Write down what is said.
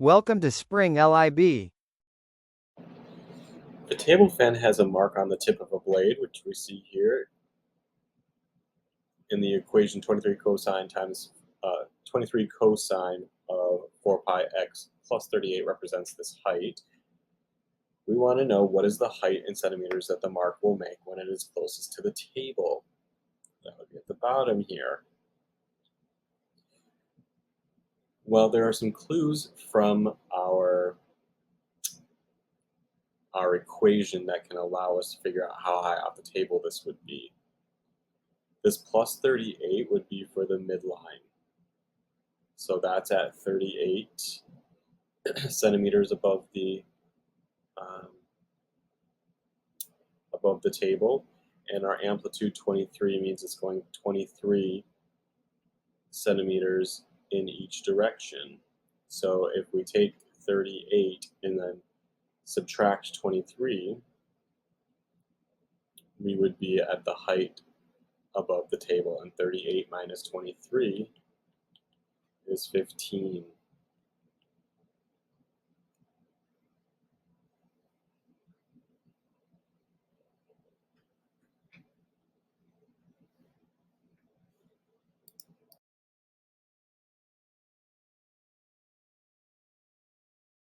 Welcome to Spring Lib. The table fan has a mark on the tip of a blade, which we see here in the equation 23 cosine times 23 cosine of 4 pi x plus 38 represents this height. We want to know what is the height in centimeters that the mark will make when it is closest to the table. That would be at the bottom here. Well, there are some clues from our equation that can allow us to figure out how high off the table this would be. This plus 38 would be for the midline. So that's at 38 centimeters above the table, and our amplitude 23 means it's going 23 centimeters in each direction. So if we take 38 and then subtract 23, we would be at the height above the table, and 38 minus 23 is 15.